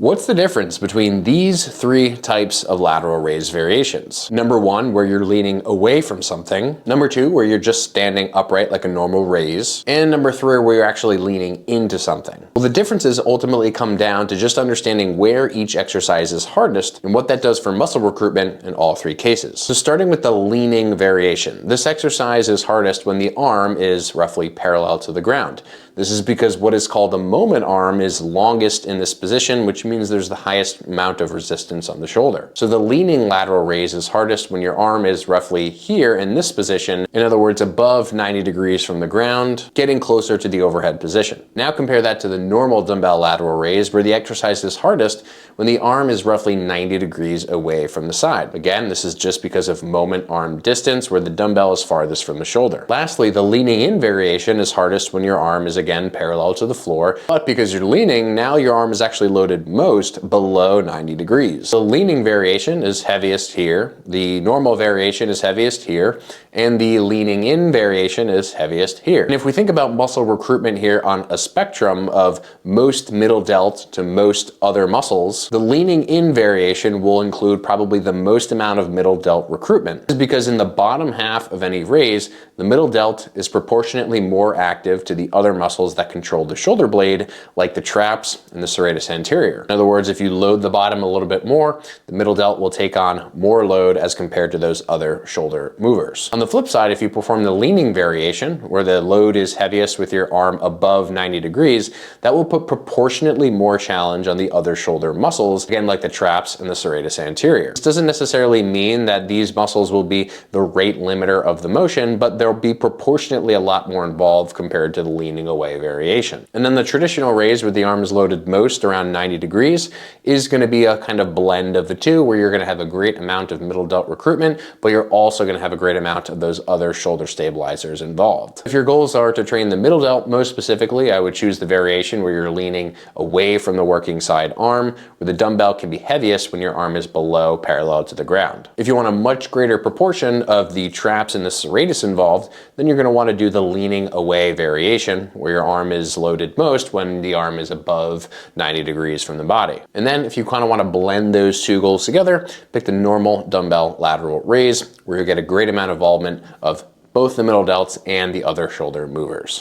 What's the difference between these three types of lateral raise variations? Number one, where you're leaning away from something. Number two, where you're just standing upright like a normal raise. And number three, where you're actually leaning into something. Well, the differences ultimately come down to just understanding where each exercise is hardest and what that does for muscle recruitment in all three cases. So starting with the leaning variation. This exercise is hardest when the arm is roughly parallel to the ground. This is because what is called the moment arm is longest in this position, which means there's the highest amount of resistance on the shoulder. So the leaning lateral raise is hardest when your arm is roughly here in this position, in other words, above 90 degrees from the ground, getting closer to the overhead position. Now compare that to the normal dumbbell lateral raise, where the exercise is hardest when the arm is roughly 90 degrees away from the side. Again, this is just because of moment arm distance, where the dumbbell is farthest from the shoulder. Lastly, the leaning in variation is hardest when your arm is again parallel to the floor, but because you're leaning, now your arm is actually loaded most below 90 degrees. The leaning variation is heaviest here, the normal variation is heaviest here, and the leaning in variation is heaviest here. And if we think about muscle recruitment here on a spectrum of most middle delt to most other muscles, the leaning in variation will include probably the most amount of middle delt recruitment. This is because in the bottom half of any raise, the middle delt is proportionately more active to the other muscles that control the shoulder blade, like the traps and the serratus anterior. In other words, if you load the bottom a little bit more, the middle delt will take on more load as compared to those other shoulder movers. On the flip side, if you perform the leaning variation, where the load is heaviest with your arm above 90 degrees, that will put proportionately more challenge on the other shoulder muscles, again, like the traps and the serratus anterior. This doesn't necessarily mean that these muscles will be the rate limiter of the motion, but they'll be proportionately a lot more involved compared to the leaning away variation. And then the traditional raise, where the arm is loaded most around 90 degrees, is going to be a kind of blend of the two, where you're going to have a great amount of middle delt recruitment, but you're also going to have a great amount of those other shoulder stabilizers involved. If your goals are to train the middle delt most specifically, I would choose the variation where you're leaning away from the working side arm, where the dumbbell can be heaviest when your arm is below parallel to the ground. If you want a much greater proportion of the traps and the serratus involved, then you're going to want to do the leaning away variation, where your arm is loaded most when the arm is above 90 degrees from the body. And then if you kind of want to blend those two goals together, pick the normal dumbbell lateral raise, where you get a great amount of involvement of both the middle delts and the other shoulder movers.